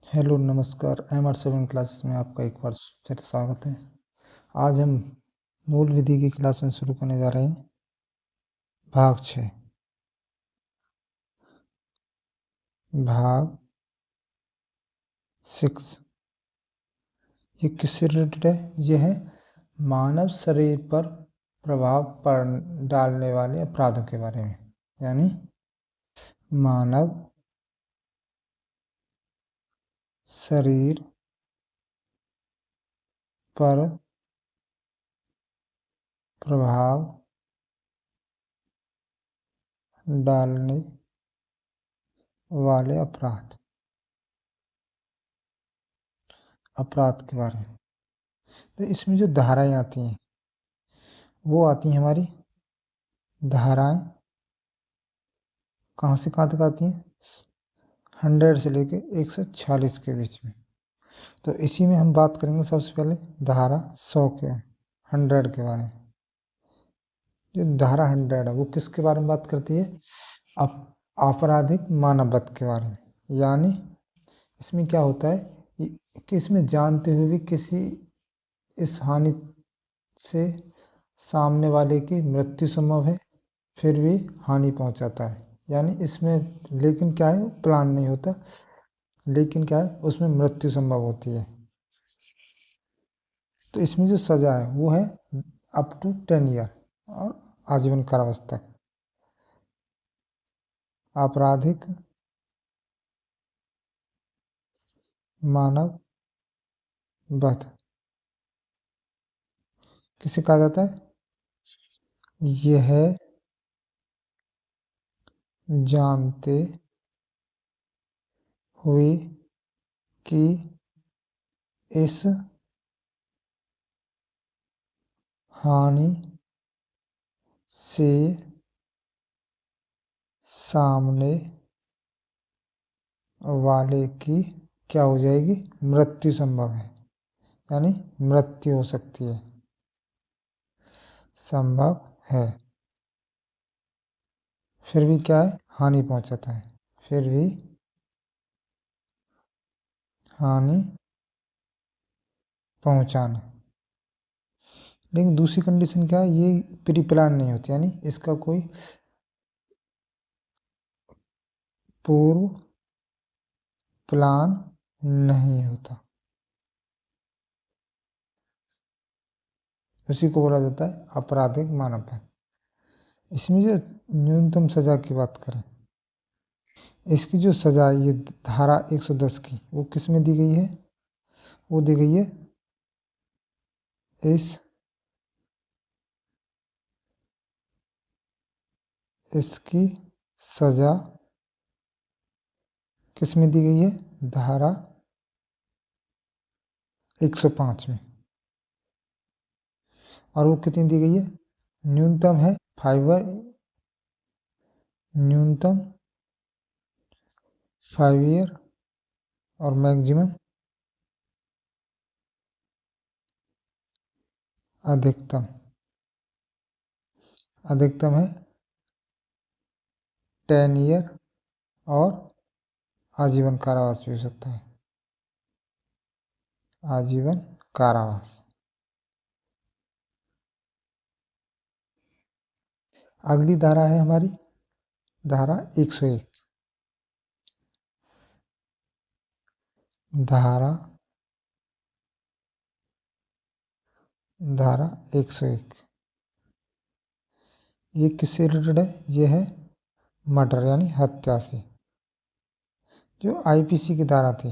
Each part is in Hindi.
हेलो नमस्कार। MR7 क्लासेस में आपका एक बार फिर स्वागत है। आज हम मूल विधि की क्लास में शुरू करने जा रहे हैं भाग 6। भाग 6 ये किससे रिलेटेड है? यह है मानव शरीर पर प्रभाव डालने वाले अपराधों के बारे में, यानी मानव शरीर पर प्रभाव डालने वाले अपराध के बारे में। तो इसमें जो धाराएं आती हैं वो आती हैं हमारी धाराएं कहाँ से कहाँ तक आती हैं? 100 से लेके 146 के बीच में। तो इसी में हम बात करेंगे सबसे पहले धारा 100 के 100 के बारे में। जो धारा 100 है वो किसके बारे में बात करती है? आपराधिक मानववध के बारे में। यानी इसमें क्या होता है कि इसमें जानते हुए भी किसी इस हानि से सामने वाले की मृत्यु संभव है, फिर भी हानि पहुंचाता है। यानी इसमें लेकिन क्या है, प्लान नहीं होता, लेकिन क्या है उसमें मृत्यु संभव होती है। तो इसमें जो सजा है वो है अप टू 10 ईयर और आजीवन कारावास तक। आपराधिक मानव वध किसे कहा जाता है? यह जानते हुए कि इस हानि से सामने वाले की क्या हो जाएगी? मृत्यु संभव है, यानी मृत्यु हो सकती है, संभव है, फिर भी क्या है हानि पहुंचाता है, फिर भी हानि पहुंचाना। लेकिन दूसरी कंडीशन क्या है, ये प्री प्लान नहीं होती, यानी इसका कोई पूर्व प्लान नहीं होता। उसी को बोला जाता है आपराधिक मानवता। इसमें जो न्यूनतम सजा की बात करें, इसकी जो सजा है ये धारा 110 की वो किस में दी गई है? वो दी गई है इसकी सजा किस में दी गई है? धारा 105 में। और वो कितनी दी गई है? न्यूनतम है 5 ईयर और मैक्सिमम अधिकतम है 10 ईयर और आजीवन कारावास भी हो सकता है, आजीवन कारावास। अगली धारा है हमारी धारा 101। धारा 101 ये किससे रिलेटेड है? ये है मर्डर यानी हत्या से। जो IPC की धारा थी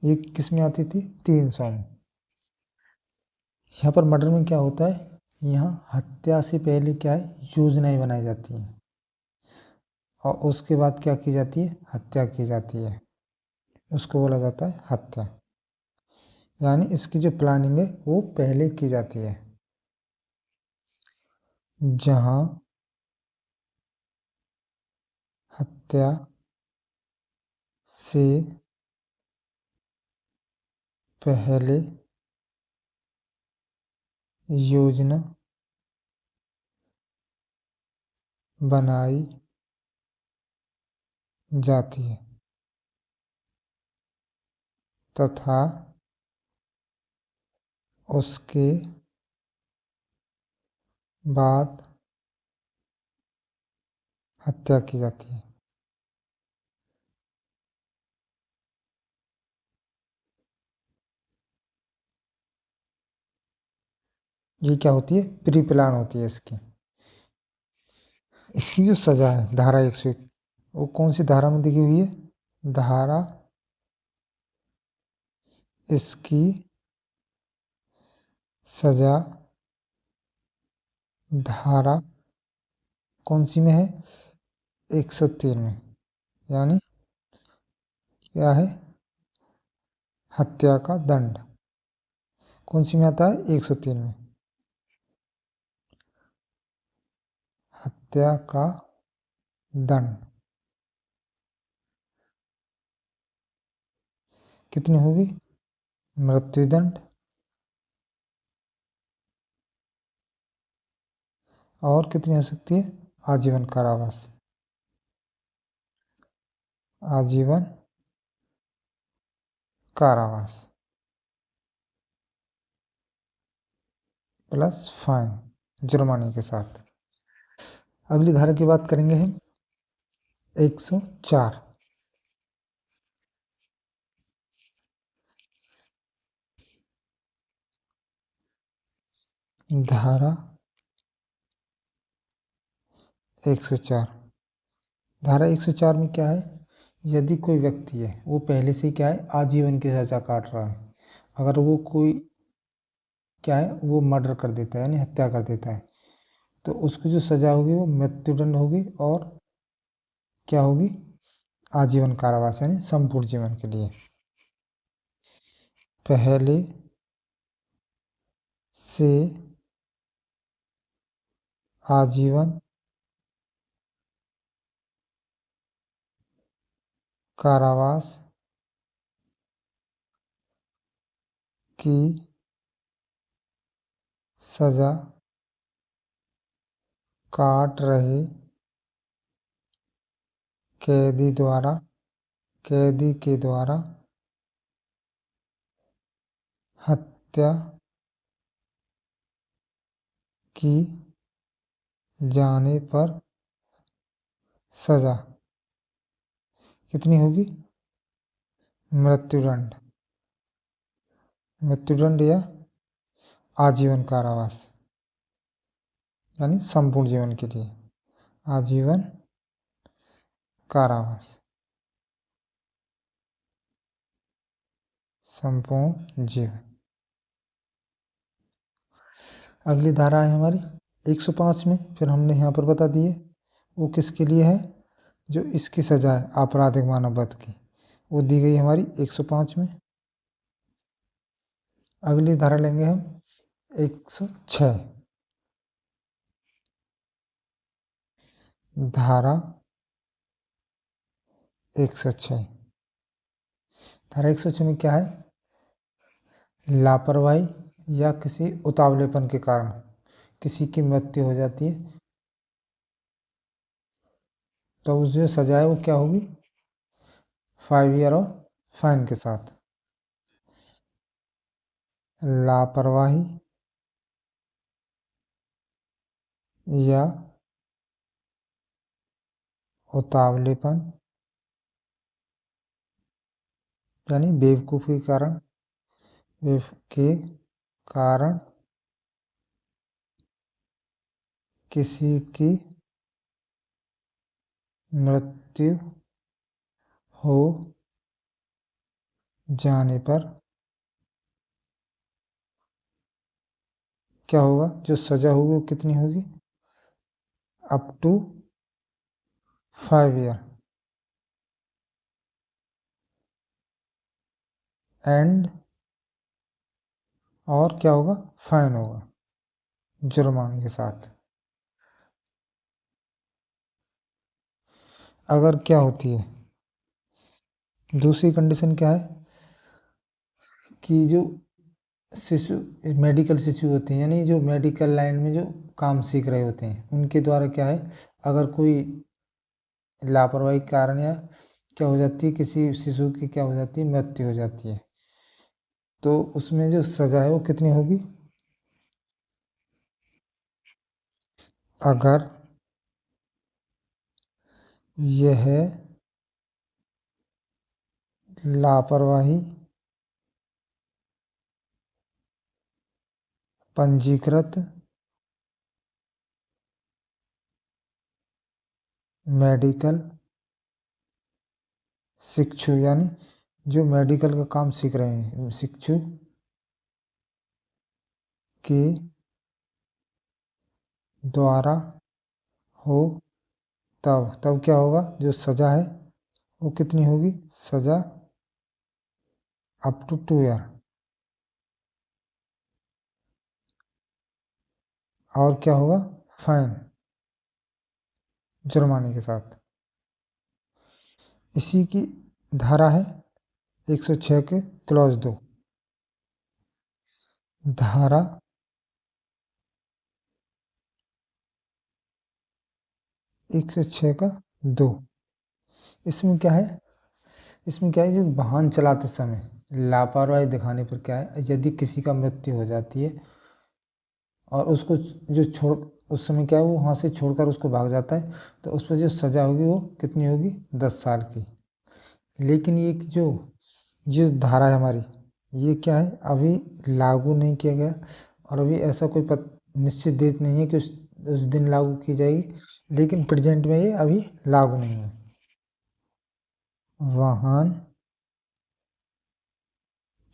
ये किस में आती थी? 300 में। यहाँ पर मर्डर में क्या होता है, यहाँ हत्या से पहले क्या है योजनाएं बनाई जाती हैं और उसके बाद क्या की जाती है? हत्या की जाती है। उसको बोला जाता है हत्या। यानी इसकी जो प्लानिंग है वो पहले की जाती है। जहां हत्या से पहले योजना बनाई जाती है। तथा उसके बाद हत्या की जाती है। ये क्या होती है? प्री प्लान होती है इसकी। इसकी जो सजा है धारा 101, वो कौन सी धारा में दिखी हुई है? धारा इसकी सजा धारा कौन सी में है? 103 में। यानी क्या है? हत्या का दंड कौन सी में आता है? 103 में। हत्या का दंड कितनी होगी? मृत्युदंड और कितनी हो सकती है? आजीवन कारावास। आजीवन कारावास प्लस फाइन, जुर्माने के साथ। अगली धारा की बात करेंगे हम 104। धारा 104। धारा 104 में क्या है? यदि कोई व्यक्ति है वो पहले से क्या है? आजीवन की सजा काट रहा है। अगर वो कोई क्या है? वो मर्डर कर देता है यानी हत्या कर देता है, तो उसकी जो सजा होगी वो मृत्युदंड होगी और क्या होगी? आजीवन कारावास यानी संपूर्ण जीवन के लिए। पहले से आजीवन कारावास की सजा काट रहे कैदी के द्वारा हत्या की जाने पर सजा कितनी होगी? मृत्युदंड। मृत्युदंड या आजीवन कारावास यानी संपूर्ण जीवन के लिए आजीवन कारावास, संपूर्ण जीवन। अगली धारा है हमारी 105 में, फिर हमने यहाँ पर बता दिए वो किसके लिए है? जो इसकी सजा है आपराधिक मानव वध की, वो दी गई हमारी 105 में। अगली धारा लेंगे हम 106। धारा 106। धारा 106 में क्या है? लापरवाही या किसी उतावलेपन के कारण किसी की मृत्यु हो जाती है, तो उस जो सजा है वो क्या होगी? 5 ईयर और फाइन के साथ। लापरवाही या उतावलेपन यानी बेवकूफ़ी के कारण किसी की मृत्यु हो जाने पर क्या होगा? जो सजा होगी वो कितनी होगी? अप टू 5 ईयर एंड और क्या होगा? फाइन होगा जुर्माने के साथ। अगर क्या होती है दूसरी कंडीशन क्या है कि जो शिशु मेडिकल शिशु होते हैं यानी जो मेडिकल लाइन में जो काम सीख रहे होते हैं उनके द्वारा क्या है? अगर कोई लापरवाही के कारण या क्या हो जाती है किसी शिशु की क्या हो जाती है? मृत्यु हो जाती है, तो उसमें जो सजा है वो कितनी होगी? अगर यह लापरवाही पंजीकृत मेडिकल शिक्षु, यानी जो मेडिकल का काम सीख रहे हैं शिक्षु के द्वारा हो, तब तब क्या होगा? जो सजा है वो कितनी होगी? सजा अप टू 2 ईयर। और क्या होगा? फाइन, जुर्माने के साथ। इसी की धारा है 106 के क्लॉज 2। धारा 106 का 2। इसमें क्या है? इसमें क्या है, जो वाहन चलाते समय लापरवाही दिखाने पर क्या है, यदि किसी का मृत्यु हो जाती है और उसको जो छोड़, उस समय क्या है, वो वहाँ से छोड़कर उसको भाग जाता है, तो उस पर जो सजा होगी वो कितनी होगी? 10 साल की। लेकिन ये जो धारा है हमारी, ये क्या है, अभी लागू नहीं किया गया, और अभी ऐसा कोई निश्चित डेट नहीं है कि उस दिन लागू की जाएगी, लेकिन प्रेजेंट में ये अभी लागू नहीं है। वाहन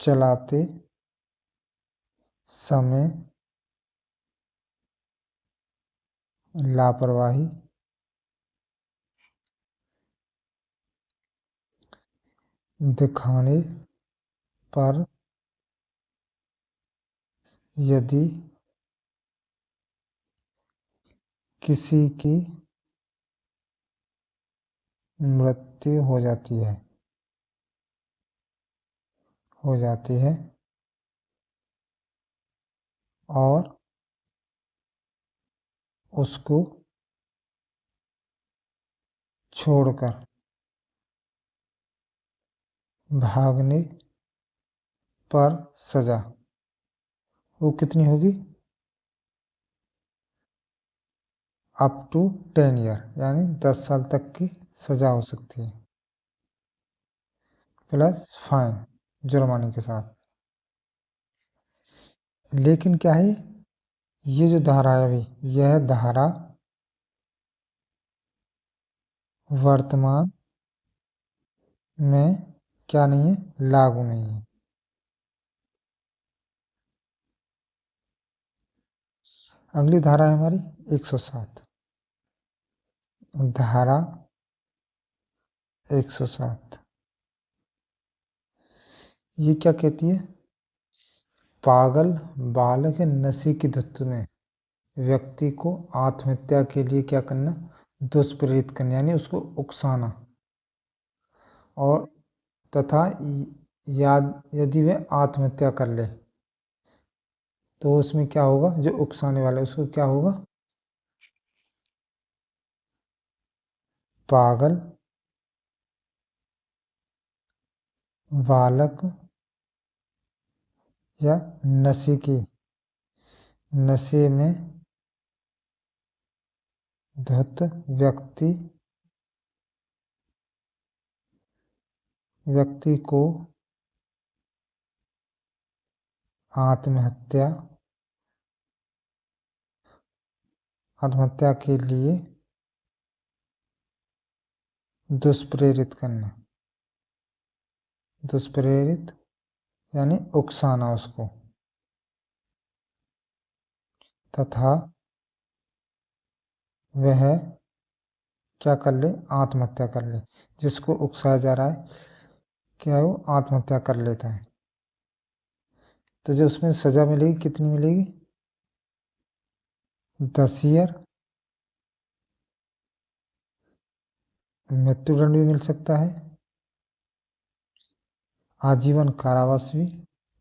चलाते समय लापरवाही दिखाने पर यदि किसी की मृत्यु हो जाती है और उसको छोड़कर भागने पर सजा वो कितनी होगी? अप टू 10 ईयर, यानी 10 साल तक की सजा हो सकती है, प्लस फाइन, जुर्माने के साथ। लेकिन क्या है, ये जो धारा है अभी, यह धारा वर्तमान में क्या नहीं है? लागू नहीं है। अगली धारा है हमारी 107। धारा 107 ये क्या कहती है? पागल बालक या नशे की धुत में व्यक्ति को आत्महत्या के लिए क्या करना? दुष्प्रेरित करना, यानी उसको उकसाना। और तथा याद यदि वह आत्महत्या कर ले, तो उसमें क्या होगा? जो उकसाने वाला है उसको क्या होगा? पागल बालक या नशे में धुत व्यक्ति को आत्महत्या आत्महत्या के लिए दुष्प्रेरित यानी उकसाना उसको, तथा वह क्या कर ले? आत्महत्या कर ले। जिसको उकसाया जा रहा है क्या है, वो आत्महत्या कर लेता है, तो जो उसमें सजा मिलेगी कितनी मिलेगी? 10 ईयर, मृत्युदंड भी मिल सकता है, आजीवन कारावास भी,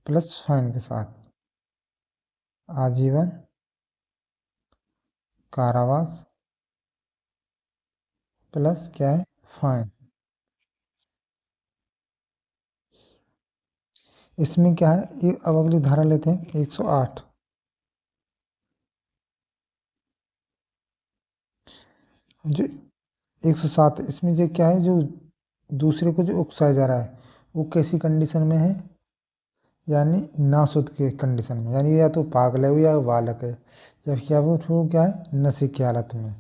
प्लस फाइन के साथ। आजीवन कारावास प्लस क्या है? फाइन। इसमें क्या है, ये अब अगली धारा लेते हैं 108। जो 107, इसमें जो क्या है, जो दूसरे को जो उकसाया जा रहा है वो कैसी कंडीशन में है, यानी नासुध के कंडीशन में, यानी या तो पागल है वो या बालक है, या क्या वो क्या है, नशे की हालत में।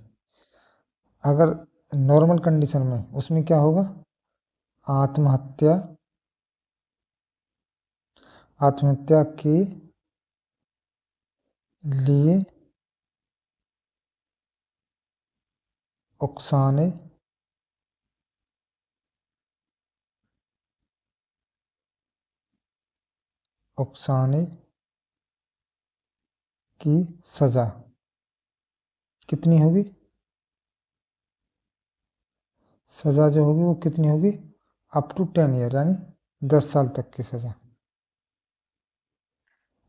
अगर नॉर्मल कंडीशन में उसमें क्या होगा, आत्महत्या, आत्महत्या के लिए उकसाने उकसाने की सजा कितनी होगी, सजा जो होगी वो कितनी होगी, अप टू 10 ईयर, यानी 10 साल तक की सजा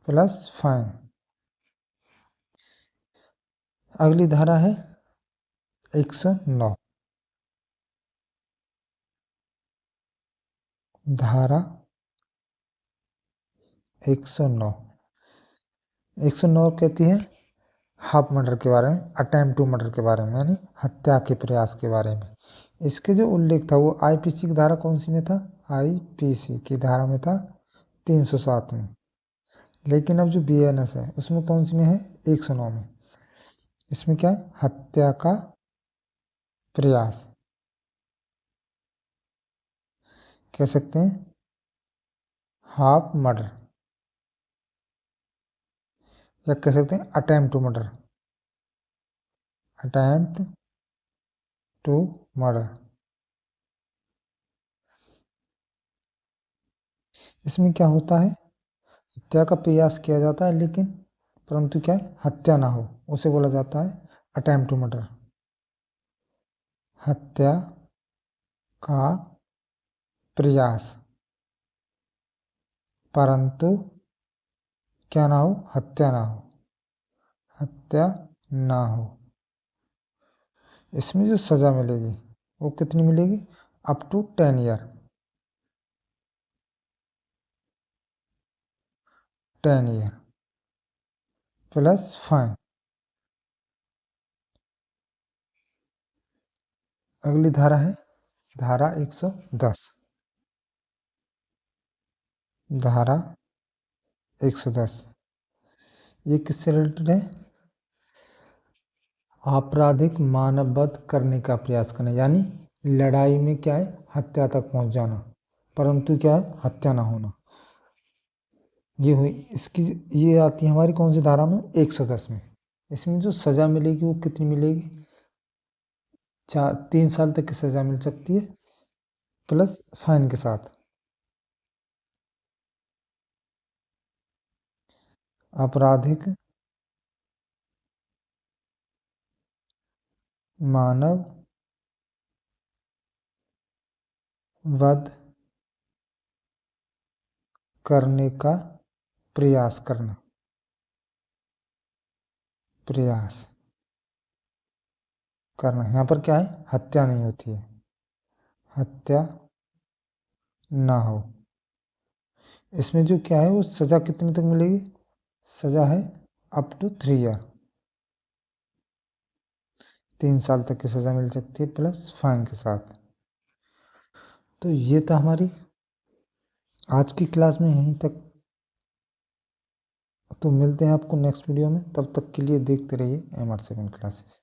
प्लस फाइन। अगली धारा है 109। धारा 109, 109 कहती है हाफ मर्डर के बारे में, अटेम्प्ट टू मर्डर के बारे में, यानी हत्या के प्रयास के बारे में। इसके जो उल्लेख था वो आईपीसी की धारा कौन सी में था, आईपीसी की धारा में था 307 में। लेकिन अब जो बीएनएस है उसमें कौन सी में है, 109 में। इसमें क्या है, हत्या का प्रयास कह सकते हैं, हाफ मर्डर, या कह सकते हैं attempt to murder, attempt to murder. इसमें क्या होता है, हत्या का प्रयास किया जाता है लेकिन परंतु क्या है, हत्या ना हो, उसे बोला जाता है अटेम्प्ट टू मर्डर। हत्या का प्रयास परंतु क्या ना हो, हत्या ना हो, हत्या ना हो। इसमें जो सजा मिलेगी वो कितनी मिलेगी, up to 10 year, 10 year plus fine. अगली धारा है धारा 110। धारा 110 ये किससे रिलेटेड है, आपराधिक मानववध करने का प्रयास करना, यानी लड़ाई में क्या है, हत्या तक पहुंच जाना परंतु क्या है, हत्या ना होना। ये हुई इसकी, ये आती है हमारी कौन सी धारा में, 110 में। इसमें जो सजा मिलेगी वो कितनी मिलेगी, 3 साल तक की सजा मिल सकती है प्लस फाइन के साथ। आपराधिक मानव वध करने का प्रयास करना, प्रयास करना, यहाँ पर क्या है, हत्या नहीं होती है, हत्या ना हो। इसमें जो क्या है वो सजा कितने तक मिलेगी, सजा है अप टू 3 ईयर, 3 साल तक की सजा मिल सकती है प्लस फाइन के साथ। तो ये था हमारी आज की क्लास में यहीं तक। तो मिलते हैं आपको नेक्स्ट वीडियो में, तब तक के लिए देखते रहिए MR7 क्लासेस।